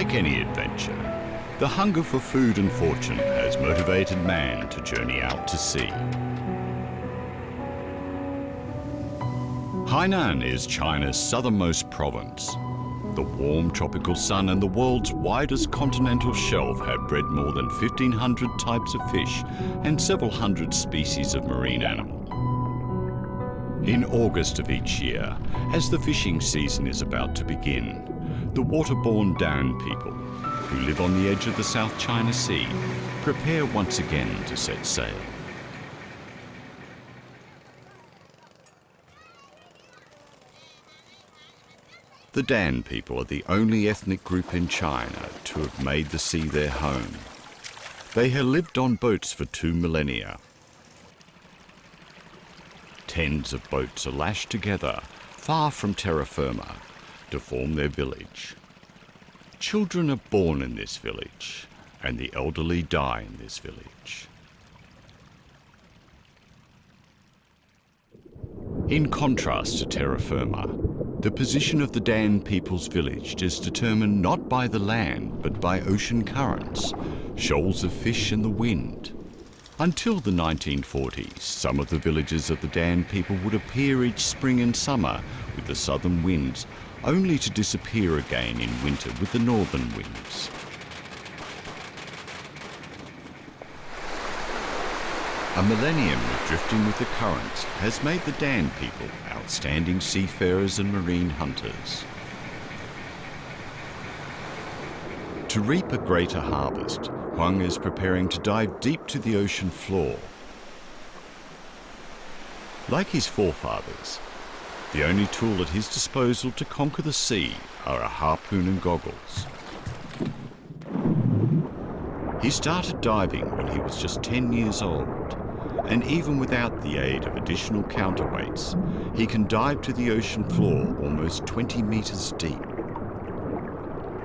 Like any adventure, the hunger for food and fortune has motivated man to journey out to sea. Hainan is China's southernmost province. The warm tropical sun and the world's widest continental shelf have bred more than 1,500 types of fish and several hundred species of marine animal. In August of each year, as the fishing season is about to begin, the waterborne Dan people, who live on the edge of the South China Sea, prepare once again to set sail. The Dan people are the only ethnic group in China to have made the sea their home. They have lived on boats for 2 millennia. Tens of boats are lashed together, far from terra firma, to form their village. Children are born in this village, and the elderly die in this village. In contrast to terra firma, the position of the Dan people's village is determined not by the land, but by ocean currents, shoals of fish and the wind. Until the 1940s, some of the villages of the Dan people would appear each spring and summer with the southern winds, only to disappear again in winter with the northern winds. A millennium of drifting with the currents has made the Dan people outstanding seafarers and marine hunters. To reap a greater harvest, Huang is preparing to dive deep to the ocean floor. Like his forefathers, the only tool at his disposal to conquer the sea are a harpoon and goggles. He started diving when he was just 10 years old, and even without the aid of additional counterweights, he can dive to the ocean floor almost 20 meters deep.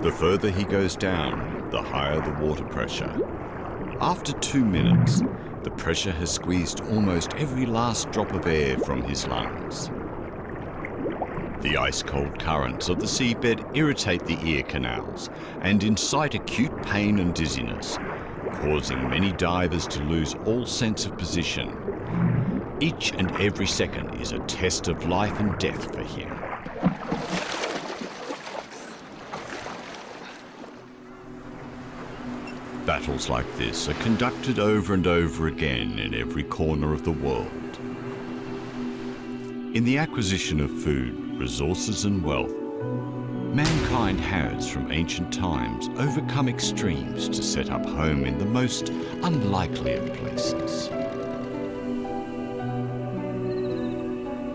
The further he goes down, the higher the water pressure. After 2 minutes, the pressure has squeezed almost every last drop of air from his lungs. The ice-cold currents of the seabed irritate the ear canals and incite acute pain and dizziness, causing many divers to lose all sense of position. Each and every second is a test of life and death for him. Battles like this are conducted over and over again in every corner of the world. In the acquisition of food, resources and wealth, mankind has, from ancient times, overcome extremes to set up home in the most unlikely of places.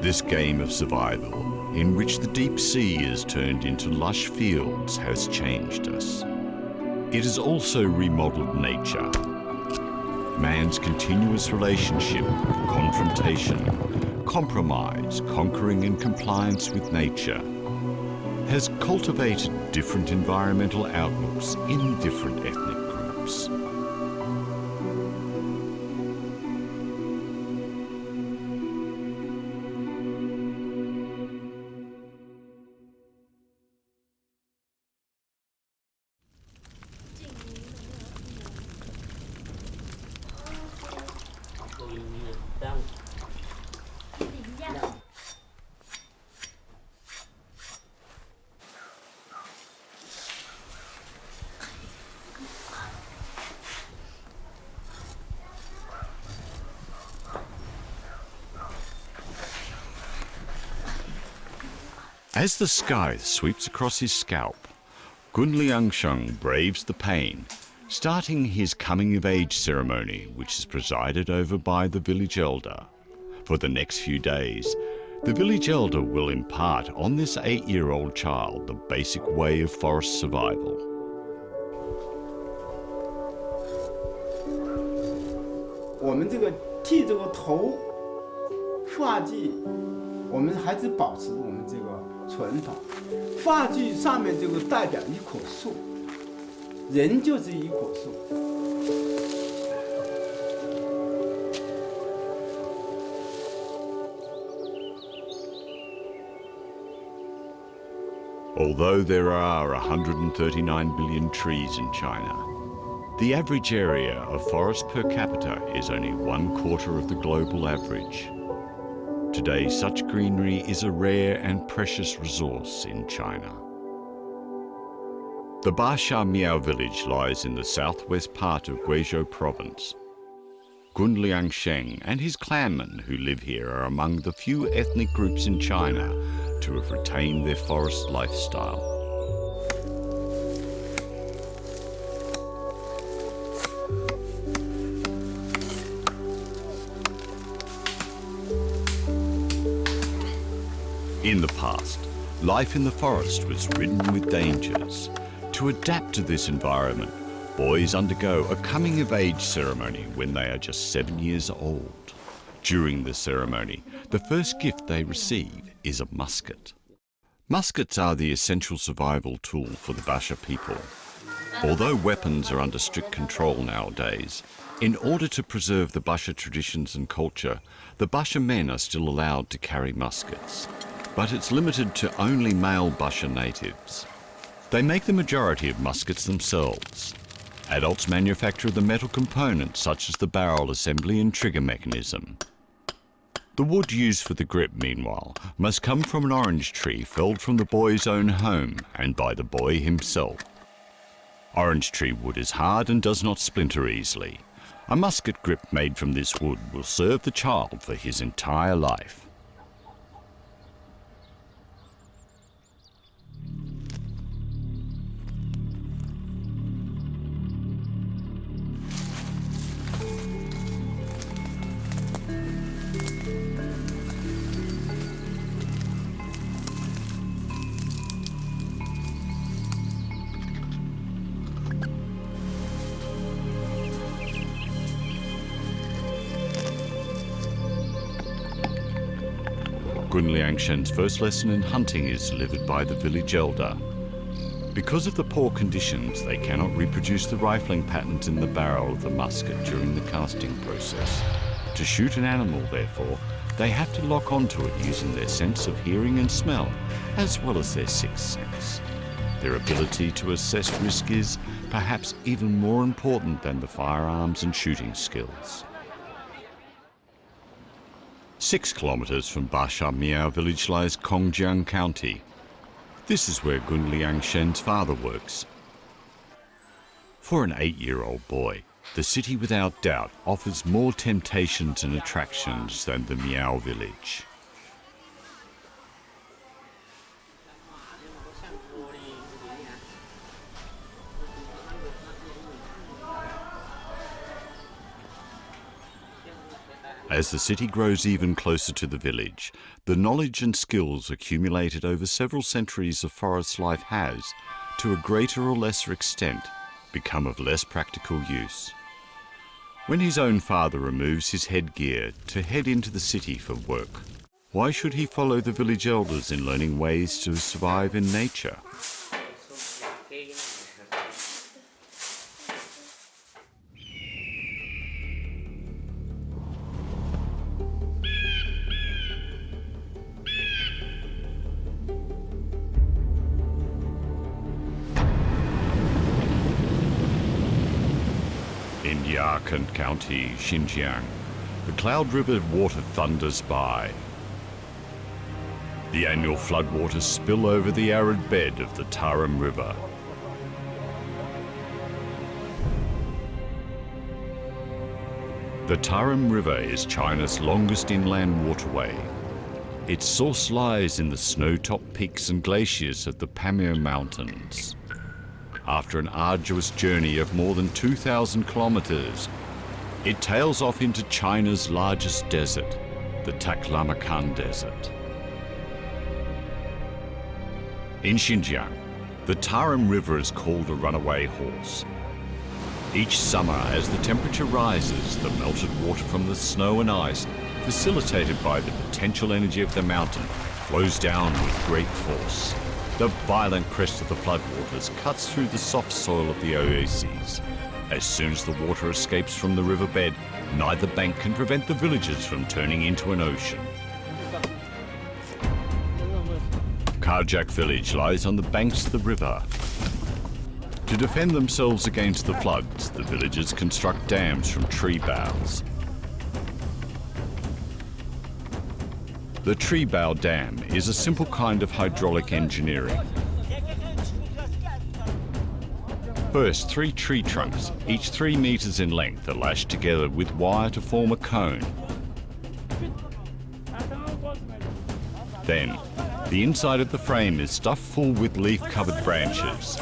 This game of survival, in which the deep sea is turned into lush fields, has changed us. It has also remodeled nature. Man's continuous relationship, confrontation, compromise, conquering and compliance with nature, has cultivated different environmental outlooks in different ethnic groups. As the sky sweeps across his scalp, Gun Liangsheng braves the pain, starting his coming-of-age ceremony, which is presided over by the village elder. For the next few days, the village elder will impart on this 8-year-old child the basic way of forest survival. Although there are 139 billion trees in China, the average area of forest per capita is only 1/4 of the global average. Today, such greenery is a rare and precious resource in China. The Basha Miao village lies in the southwest part of Guizhou province. Gun Liangsheng and his clanmen who live here are among the few ethnic groups in China to have retained their forest lifestyle. In the past, life in the forest was ridden with dangers. To adapt to this environment, boys undergo a coming-of-age ceremony when they are just 7 years old. During the ceremony, the first gift they receive is a musket. Muskets are the essential survival tool for the Basha people. Although weapons are under strict control nowadays, in order to preserve the Basha traditions and culture, the Basha men are still allowed to carry muskets. But it's limited to only male Basha natives. They make the majority of muskets themselves. Adults manufacture the metal components such as the barrel assembly and trigger mechanism. The wood used for the grip, meanwhile, must come from an orange tree felled from the boy's own home and by the boy himself. Orange tree wood is hard and does not splinter easily. A musket grip made from this wood will serve the child for his entire life. Gun Liangshen's first lesson in hunting is delivered by the village elder. Because of the poor conditions, they cannot reproduce the rifling patterns in the barrel of the musket during the casting process. To shoot an animal, therefore, they have to lock onto it using their sense of hearing and smell, as well as their sixth sense. Their ability to assess risk is perhaps even more important than the firearms and shooting skills. 6 kilometers from Basha Miao village lies Kongjiang County. This is where Gun Liangshen's father works. For an 8-year-old boy, the city without doubt offers more temptations and attractions than the Miao village. As the city grows even closer to the village, the knowledge and skills accumulated over several centuries of forest life has, to a greater or lesser extent, become of less practical use. When his own father removes his headgear to head into the city for work, why should he follow the village elders in learning ways to survive in nature? In Yarkand County, Xinjiang, the Cloud River water thunders by. The annual floodwaters spill over the arid bed of the Tarim River. The Tarim River is China's longest inland waterway. Its source lies in the snow-topped peaks and glaciers of the Pamir Mountains. After an arduous journey of more than 2,000 kilometers, it tails off into China's largest desert, the Taklamakan Desert. In Xinjiang, the Tarim River is called a runaway horse. Each summer, as the temperature rises, the melted water from the snow and ice, facilitated by the potential energy of the mountain, flows down with great force. The violent crest of the floodwaters cuts through the soft soil of the oases. As soon as the water escapes from the riverbed, neither bank can prevent the villages from turning into an ocean. Karjak village lies on the banks of the river. To defend themselves against the floods, the villagers construct dams from tree boughs. The tree bough dam is a simple kind of hydraulic engineering. First, 3 tree trunks, each 3 meters in length, are lashed together with wire to form a cone. Then, the inside of the frame is stuffed full with leaf-covered branches.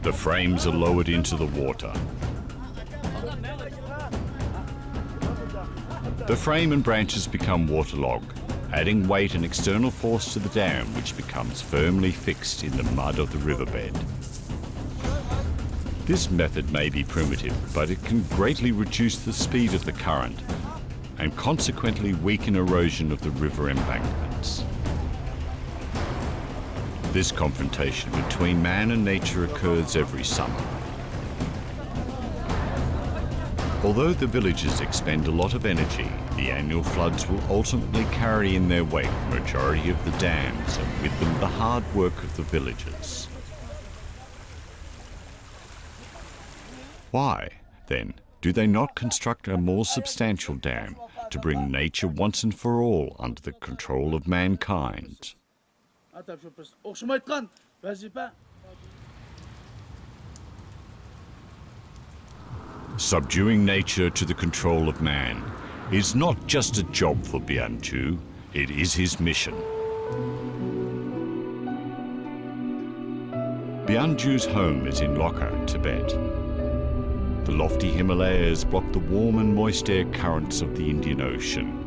The frames are lowered into the water. The frame and branches become waterlogged, adding weight and external force to the dam, which becomes firmly fixed in the mud of the riverbed. This method may be primitive, but it can greatly reduce the speed of the current and consequently weaken erosion of the river embankments. This confrontation between man and nature occurs every summer. Although the villagers expend a lot of energy, the annual floods will ultimately carry in their wake the majority of the dams and with them the hard work of the villagers. Why, then, do they not construct a more substantial dam to bring nature once and for all under the control of mankind? Subduing nature to the control of man is not just a job for Bianju, it is his mission. Bianju's home is in Lhasa, Tibet. The lofty Himalayas block the warm and moist air currents of the Indian Ocean.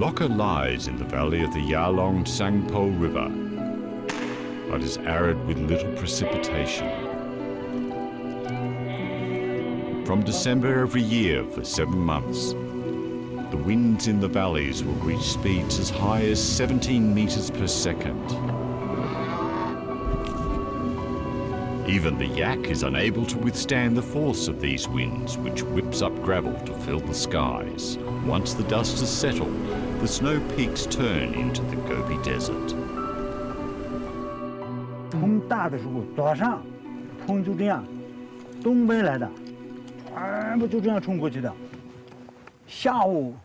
Lhasa lies in the valley of the Yarlong Tsangpo River, but is arid with little precipitation. From December every year for 7 months, the winds in the valleys will reach speeds as high as 17 meters per second. Even the yak is unable to withstand the force of these winds, which whips up gravel to fill the skies. Once the dust has settled, the snow peaks turn into the Gobi Desert. 风大的时候，早上风就这样，东北来的。 全部就这样冲过去的。下午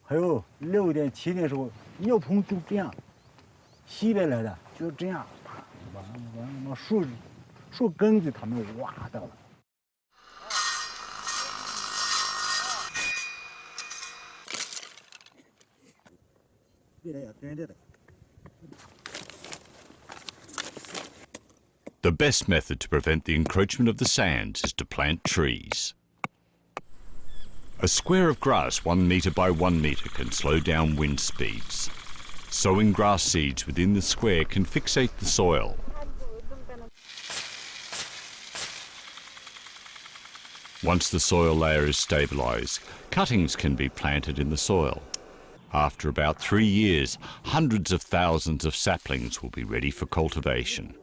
还有6点7点的时候，鸟棚就这样，西边来的就这样，把树根子他们挖到了。The best method to prevent the encroachment of the sands is to plant trees. A square of grass 1 meter by 1 meter can slow down wind speeds. Sowing grass seeds within the square can fixate the soil. Once the soil layer is stabilized, cuttings can be planted in the soil. After about 3 years, hundreds of thousands of saplings will be ready for cultivation.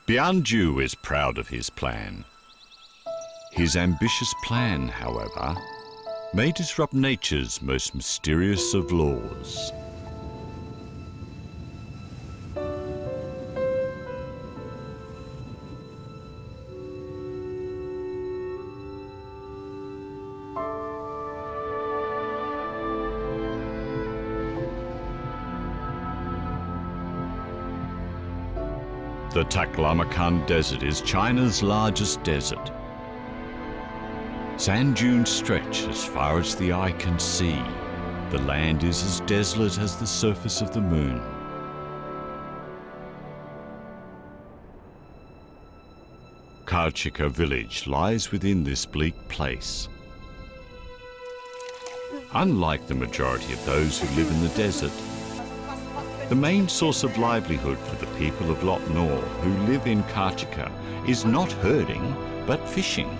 Bianju is proud of his plan. His ambitious plan, however, may disrupt nature's most mysterious of laws. The Taklamakan Desert is China's largest desert. Sand dunes stretch as far as the eye can see. The land is as desolate as the surface of the moon. Karchika village lies within this bleak place. Unlike the majority of those who live in the desert, the main source of livelihood for the people of Lop Nor who live in Kachika is not herding, but fishing.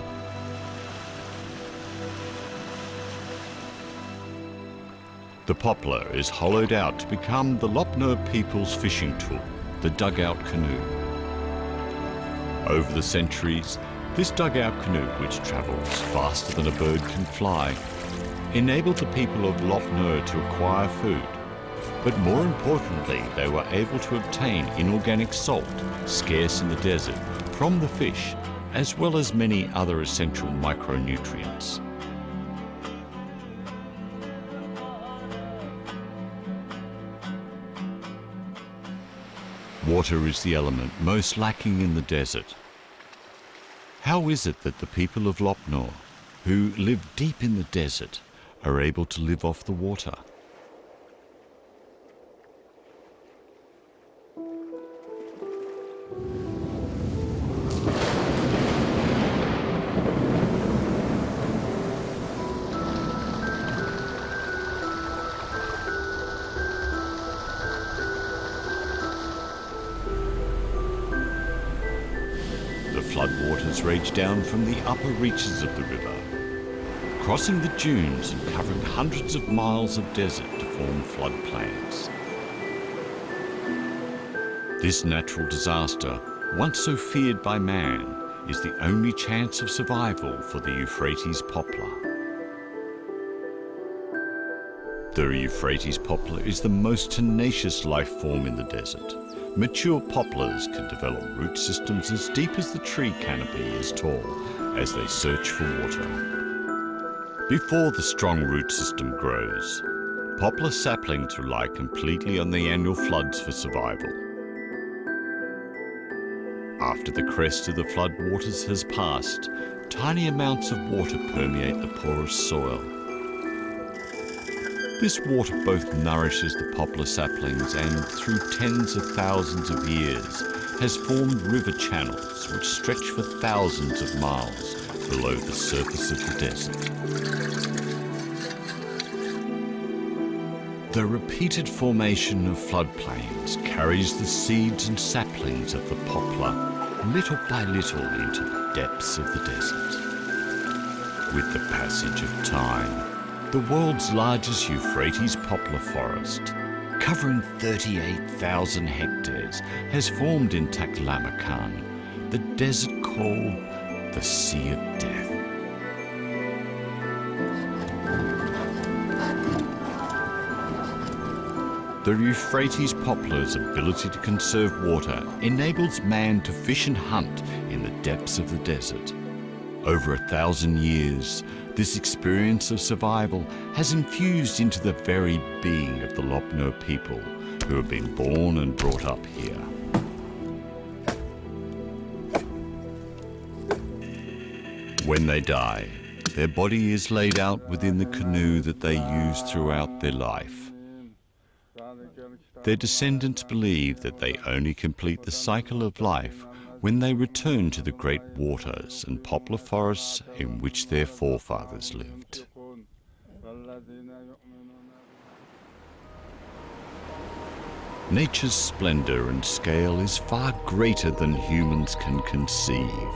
The poplar is hollowed out to become the Lop Nor people's fishing tool, the dugout canoe. Over the centuries, this dugout canoe, which travels faster than a bird can fly, enabled the people of Lop Nor to acquire food. But more importantly, they were able to obtain inorganic salt, scarce in the desert, from the fish, as well as many other essential micronutrients. Water is the element most lacking in the desert. How is it that the people of Lop Nor, who live deep in the desert, are able to live off the water? Floodwaters rage down from the upper reaches of the river, crossing the dunes and covering hundreds of miles of desert to form floodplains. This natural disaster, once so feared by man, is the only chance of survival for the Euphrates poplar. The Euphrates poplar is the most tenacious life form in the desert. Mature poplars can develop root systems as deep as the tree canopy is tall as they search for water. Before the strong root system grows, poplar saplings rely completely on the annual floods for survival. After the crest of the flood waters has passed, tiny amounts of water permeate the porous soil. This water both nourishes the poplar saplings and, through tens of thousands of years, has formed river channels which stretch for thousands of miles below the surface of the desert. The repeated formation of floodplains carries the seeds and saplings of the poplar little by little into the depths of the desert. With the passage of time, the world's largest Euphrates poplar forest, covering 38,000 hectares, has formed in Taklamakan, the desert called the Sea of Death. The Euphrates poplar's ability to conserve water enables man to fish and hunt in the depths of the desert. Over 1,000 years, this experience of survival has infused into the very being of the Lop Nor people who have been born and brought up here. When they die, their body is laid out within the canoe that they used throughout their life. Their descendants believe that they only complete the cycle of life when they return to the great waters and poplar forests in which their forefathers lived. Nature's splendor and scale is far greater than humans can conceive.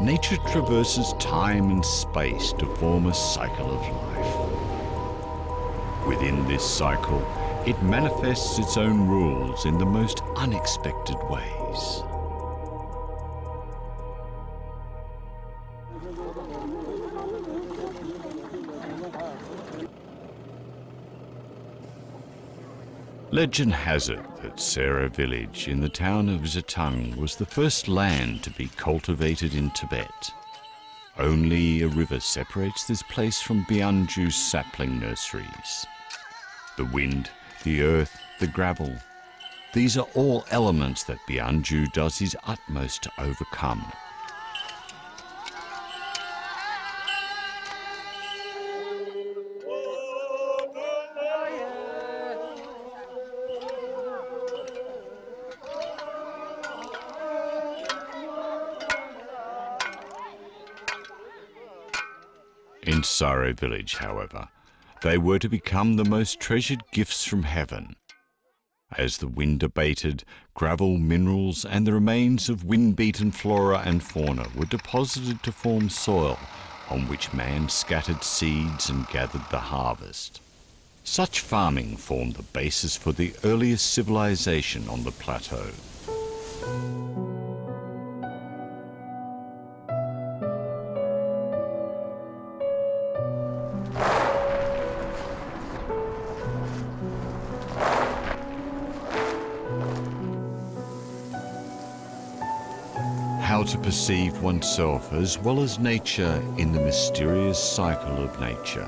Nature traverses time and space to form a cycle of life. Within this cycle, it manifests its own rules in the most unexpected ways. Legend has it that Sera village in the town of Zhetung was the first land to be cultivated in Tibet. Only a river separates this place from Bianju's sapling nurseries. The wind, the earth, the gravel, these are all elements that Bianju does his utmost to overcome. In Sare village, however, They were to become the most treasured gifts from heaven. As the wind abated, gravel, minerals, and the remains of wind-beaten flora and fauna were deposited to form soil on which man scattered seeds and gathered the harvest. Such farming formed the basis for the earliest civilization on the plateau. How to perceive oneself as well as nature in the mysterious cycle of nature.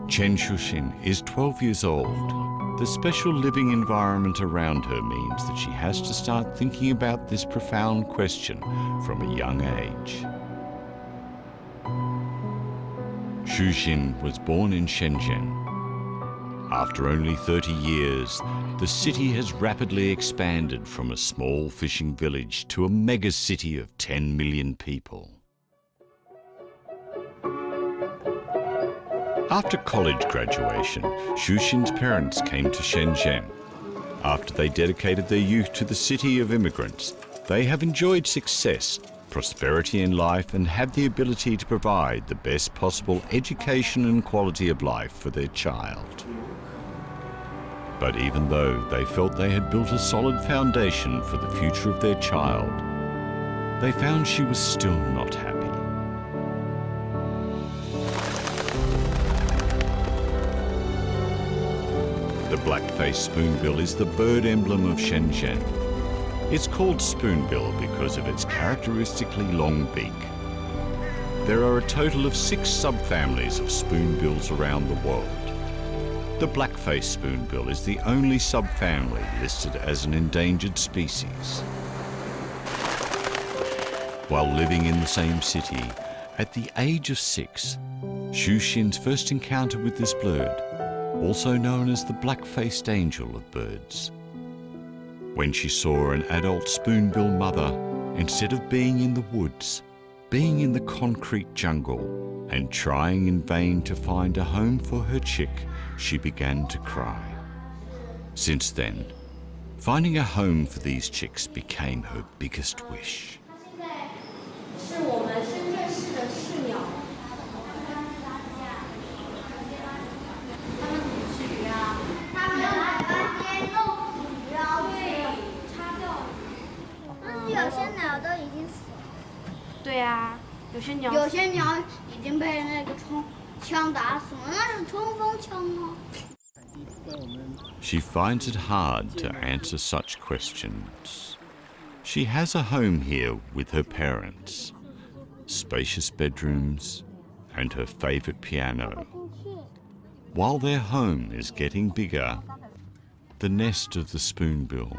Chen Shushin is 12 years old. The special living environment around her means that she has to start thinking about this profound question from a young age. Shushin was born in Shenzhen. After only 30 years, the city has rapidly expanded from a small fishing village to a mega-city of 10 million people. After college graduation, Shushin's parents came to Shenzhen. After they dedicated their youth to the city of immigrants, they have enjoyed success, prosperity in life, and have the ability to provide the best possible education and quality of life for their child. But even though they felt they had built a solid foundation for the future of their child, they found she was still not happy. The black-faced spoonbill is the bird emblem of Shenzhen. It's called spoonbill because of its characteristically long beak. There are a total of 6 subfamilies of spoonbills around the world. The black-faced spoonbill is the only subfamily listed as an endangered species. While living in the same city, at the age of 6, Shushin's first encounter with this bird, also known as the black-faced angel of birds. When she saw an adult spoonbill mother, instead of being in the woods, being in the concrete jungle and trying in vain to find a home for her chick, she began to cry. Since then, finding a home for these chicks became her biggest wish. She finds it hard to answer such questions. She has a home here with her parents, spacious bedrooms, and her favorite piano. While their home is getting bigger, the nest of the spoonbill,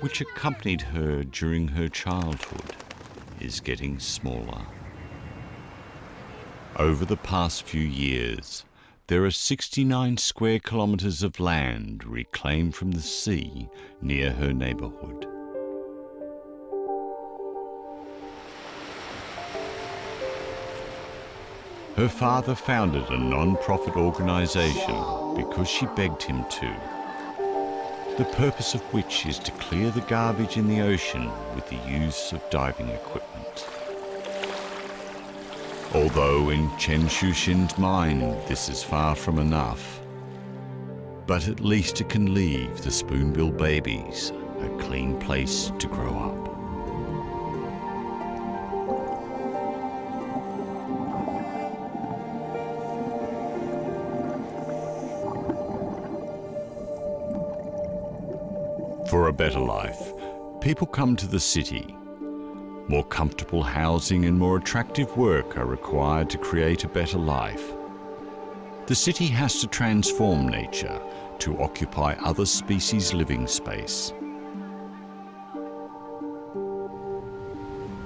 which accompanied her during her childhood, is getting smaller. Over the past few years, there are 69 square kilometers of land reclaimed from the sea near her neighborhood. Her father founded a non-profit organization because she begged him to, the purpose of which is to clear the garbage in the ocean with the use of diving equipment. Although in Chen Shushin's mind this is far from enough, but at least it can leave the spoonbill babies a clean place to grow up. For a better life, people come to the city. More comfortable housing and more attractive work are required to create a better life. The city has to transform nature to occupy other species' living space.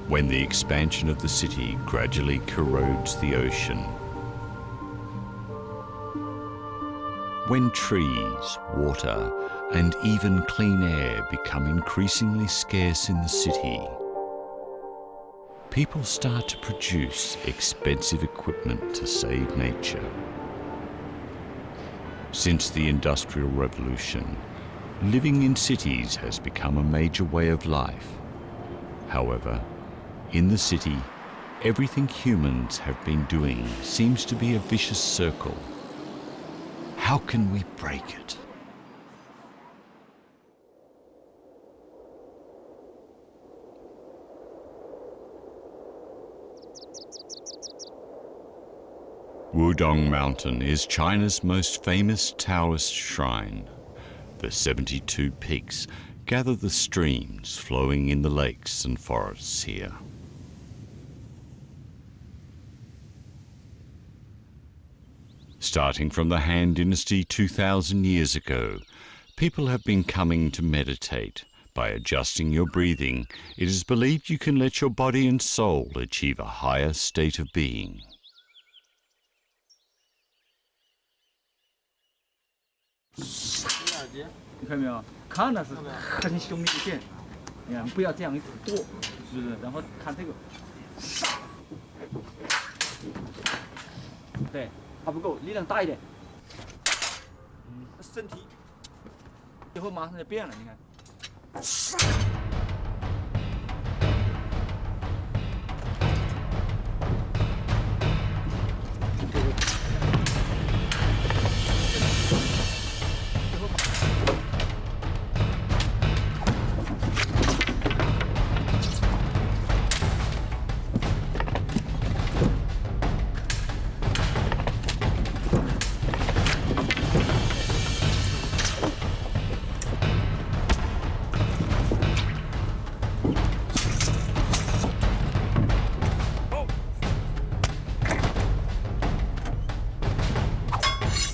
When the expansion of the city gradually corrodes the ocean, When trees, water, and even clean air become increasingly scarce in the city, people start to produce expensive equipment to save nature. Since the Industrial Revolution, living in cities has become a major way of life. However, in the city, everything humans have been doing seems to be a vicious circle. How can we break it? Wudong Mountain is China's most famous Taoist shrine. The 72 peaks gather the streams flowing in the lakes and forests here. Starting from the Han Dynasty 2,000 years ago, people have been coming to meditate. By adjusting your breathing, it is believed you can let your body and soul achieve a higher state of being.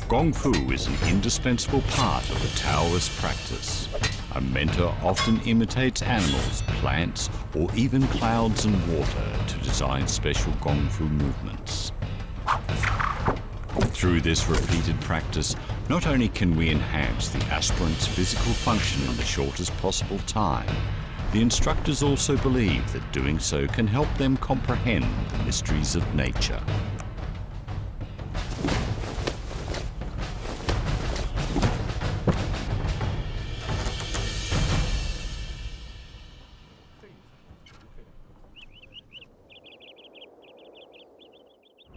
Gong Fu is an indispensable part of the Taoist practice. A mentor often imitates animals, plants, or even clouds and water to design special Gong Fu movements. Through this repeated practice, not only can we enhance the aspirant's physical function in the shortest possible time, the instructors also believe that doing so can help them comprehend the mysteries of nature.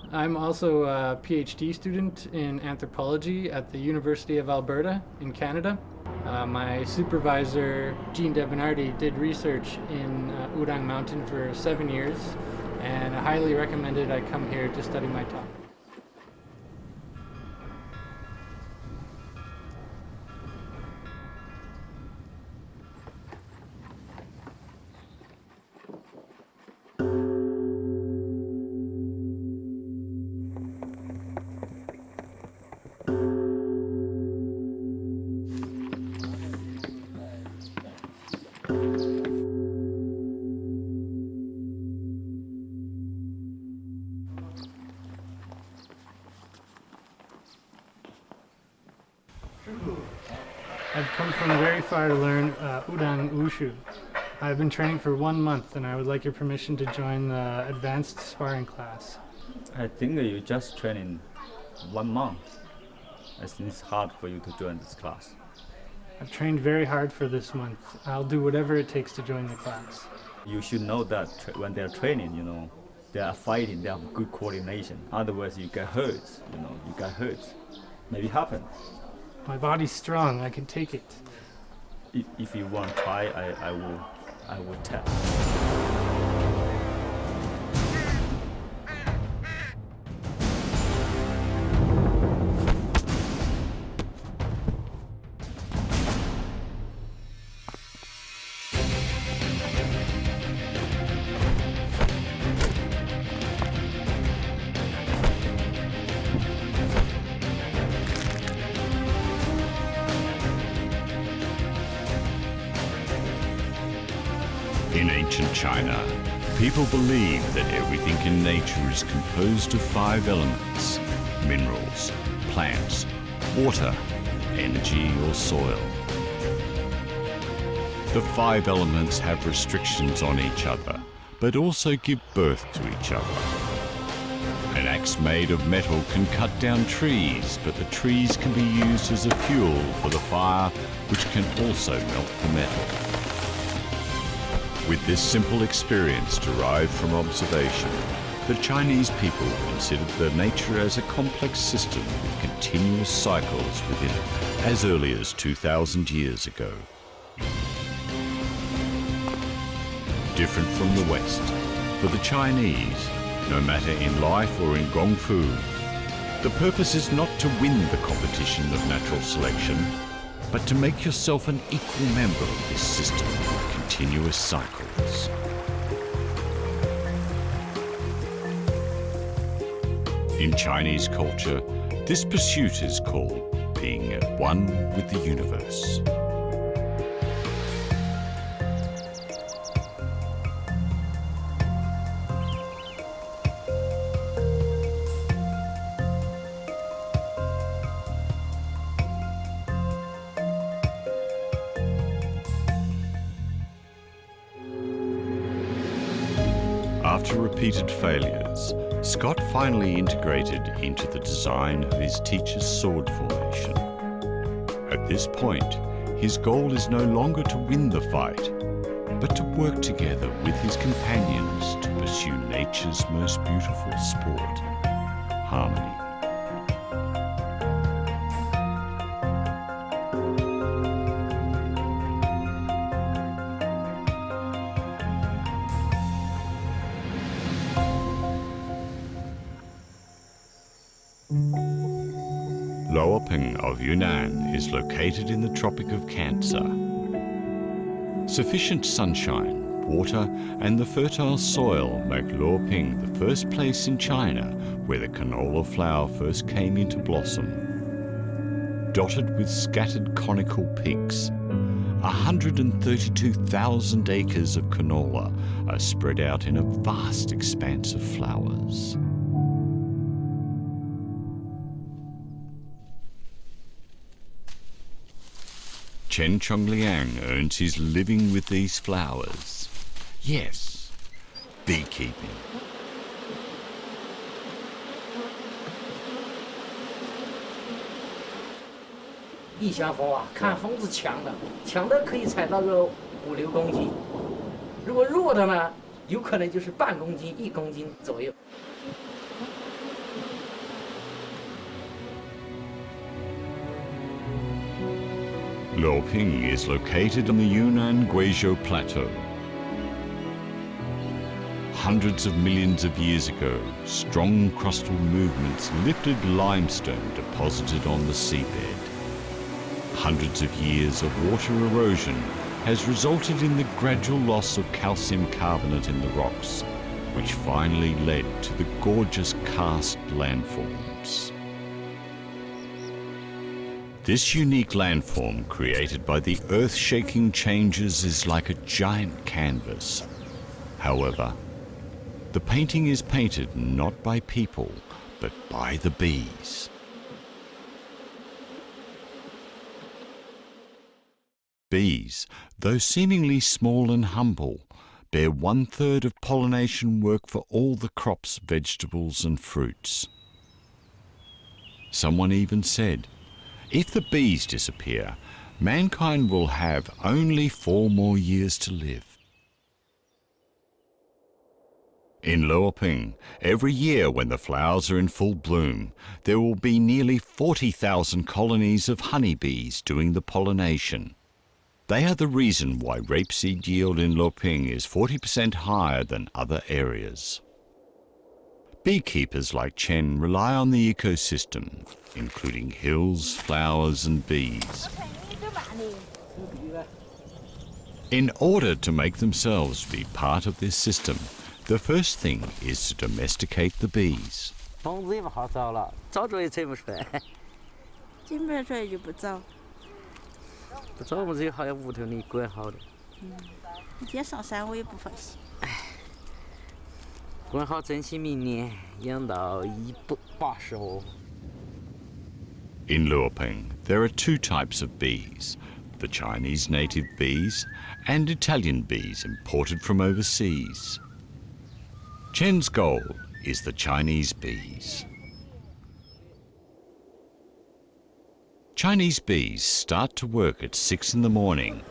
I'm also a PhD student in anthropology at the University of Alberta in Canada. My supervisor, Jean Debonardi, did research in Wudang Mountain for 7 years, and I highly recommended I come here to study my topic. I've come from very far to learn Wudang Wushu. I've been training for 1 month, and I would like your permission to join the advanced sparring class. I think you just training 1 month. I think it's hard for you to join this class. I've trained very hard for this month. I'll do whatever it takes to join the class. You should know that when they're training, they are fighting, they have good coordination. Otherwise, you get hurt, you get hurt. Maybe happen. My body's strong, I can take it. If you want to try, I will test. In ancient China, people believed that everything in nature is composed of 5 elements: minerals, plants, water, energy, or soil. The 5 elements have restrictions on each other, but also give birth to each other. An axe made of metal can cut down trees, but the trees can be used as a fuel for the fire, which can also melt the metal. With this simple experience derived from observation, the Chinese people considered the nature as a complex system with continuous cycles within it, as early as 2,000 years ago. Different from the West, for the Chinese, no matter in life or in Gong Fu, the purpose is not to win the competition of natural selection, but to make yourself an equal member of this system of continuous cycles. In Chinese culture, this pursuit is called being at one with the universe. After repeated failures, Scott finally integrated into the design of his teacher's sword formation. At this point, his goal is no longer to win the fight, but to work together with his companions to pursue nature's most beautiful sport, harmony. Luoping of Yunnan is located in the Tropic of Cancer. Sufficient sunshine, water, and the fertile soil make Luoping the first place in China where the canola flower first came into blossom. Dotted with scattered conical peaks, 132,000 acres of canola are spread out in a vast expanse of flowers. Chen Chongliang earns his living with these flowers. Yes, beekeeping. 一箱蜂啊，看蜂是强的，强的可以采到个5、6公斤，如果弱的呢，有可能就是半公斤、1公斤左右。 Luoping is located on the Yunnan Guizhou Plateau. Hundreds of millions of years ago, strong crustal movements lifted limestone deposited on the seabed. Hundreds of years of water erosion has resulted in the gradual loss of calcium carbonate in the rocks, which finally led to the gorgeous karst landforms. This unique landform created by the earth-shaking changes is like a giant canvas. However, the painting is painted not by people, but by the bees. Bees, though seemingly small and humble, bear 1/3 of pollination work for all the crops, vegetables and fruits. Someone even said, if the bees disappear, mankind will have only 4 more years to live. In Luoping, every year when the flowers are in full bloom, there will be nearly 40,000 colonies of honeybees doing the pollination. They are the reason why rapeseed yield in Luoping is 40% higher than other areas. Beekeepers like Chen rely on the ecosystem, including hills, flowers and bees. In order to make themselves be part of this system, the first thing is to domesticate the bees. 虫子也不好招了，招着也采不出来。摘不出来就不招。不招我们这好像屋头里管好的。一天上山我也不放心。管好，争取明年养到180哦。In Luoping, there are two types of bees, the Chinese native bees and Italian bees imported from overseas. Chen's goal is the Chinese bees. Chinese bees start to work at 6 in the morning.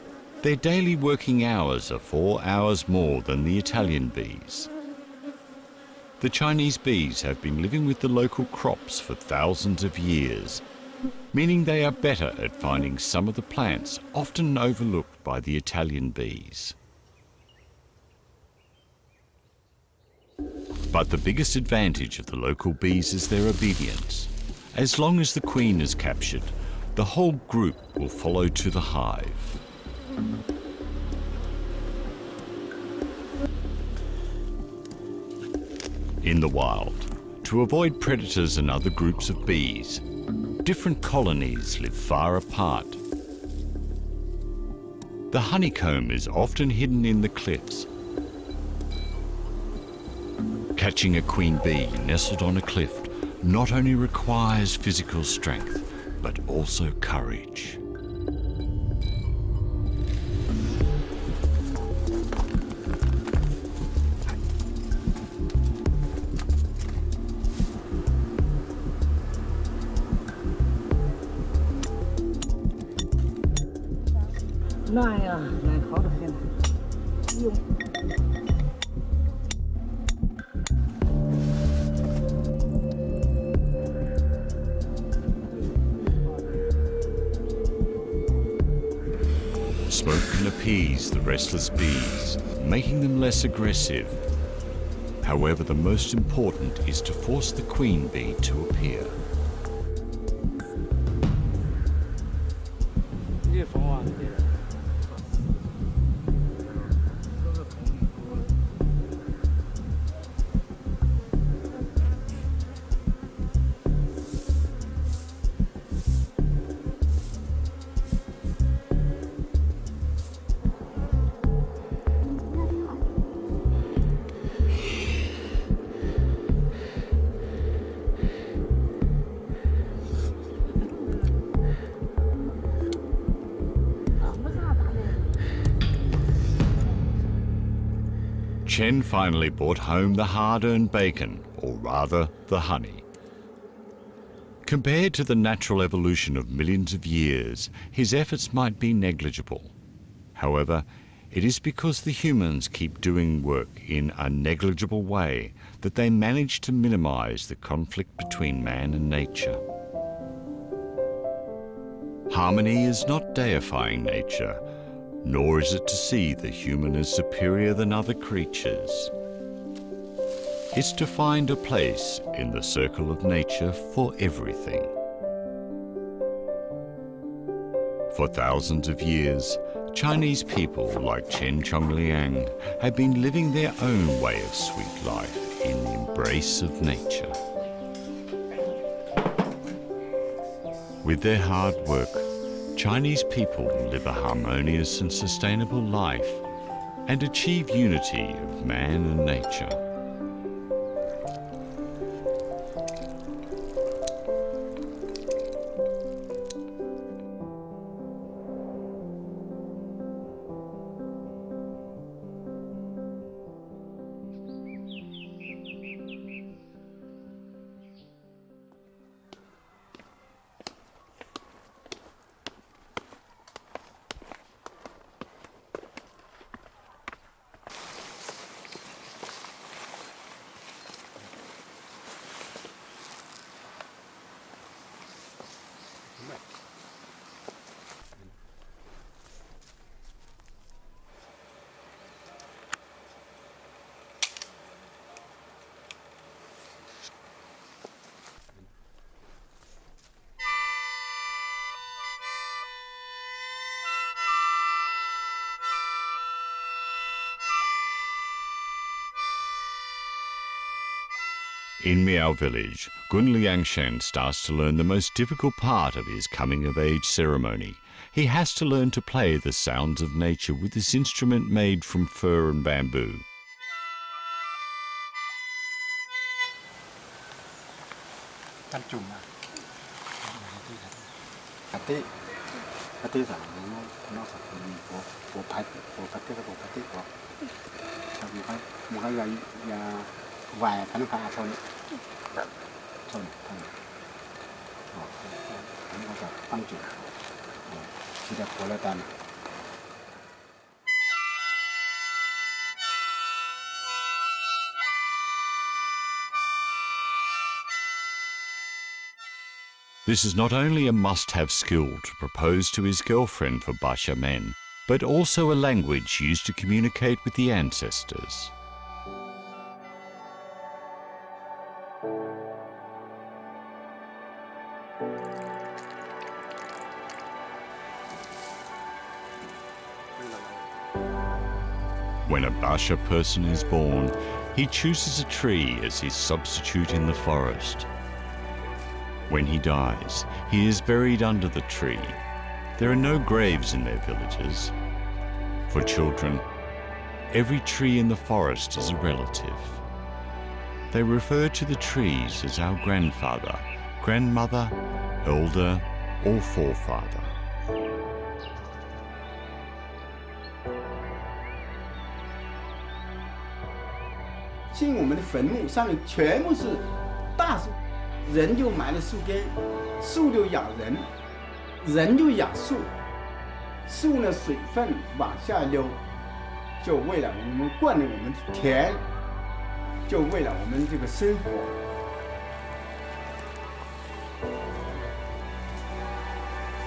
Their daily working hours are 4 hours more than the Italian bees. The Chinese bees have been living with the local crops for thousands of years, meaning they are better at finding some of the plants often overlooked by the Italian bees. But the biggest advantage of the local bees is their obedience. As long as the queen is captured, the whole group will follow to the hive. In the wild, to avoid predators and other groups of bees, different colonies live far apart. The honeycomb is often hidden in the cliffs. Catching a queen bee nestled on a cliff not only requires physical strength, but also courage. Smoke can appease the restless bees, making them less aggressive. However, the most important is to force the queen bee to appear. Chen finally brought home the hard-earned bacon, or rather, the honey. Compared to the natural evolution of millions of years, his efforts might be negligible. However, it is because the humans keep doing work in a negligible way that they manage to minimize the conflict between man and nature. Harmony is not deifying nature, nor is it to see the human as superior than other creatures. It's to find a place in the circle of nature for everything. For thousands of years, Chinese people like Chen Chongliang have been living their own way of sweet life in the embrace of nature. With their hard work, Chinese people live a harmonious and sustainable life and achieve unity of man and nature. In Miao village, Gun Liangshan starts to learn the most difficult part of his coming-of-age ceremony. He has to learn to play the sounds of nature with this instrument made from fur and bamboo. pate pate sa nó sa bộ pate cái bộ pate của sao một cái vài cái nó pha thôi thôi nó sẽ tăng trưởng chỉ đẹp của là tàn. This is not only a must-have skill to propose to his girlfriend for Basha men, but also a language used to communicate with the ancestors. When a Basha person is born, he chooses a tree as his substitute in the forest. When he dies, he is buried under the tree. There are no graves in their villages. For children, every tree in the forest is a relative. They refer to the trees as our grandfather, grandmother, elder, or forefather. 进我们的坟墓上面全部是大树，人就埋了树根，树就养人，人就养树，树呢水分往下流，就为了我们灌溉我们的田，就为了我们这个生活。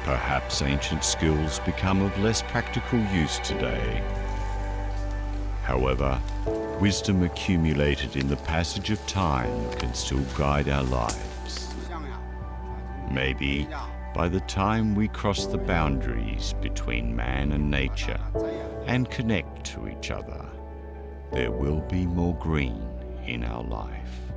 Perhaps ancient skills become of less practical use today. However, wisdom accumulated in the passage of time can still guide our lives. Maybe by the time we cross the boundaries between man and nature and connect to each other, there will be more green in our life.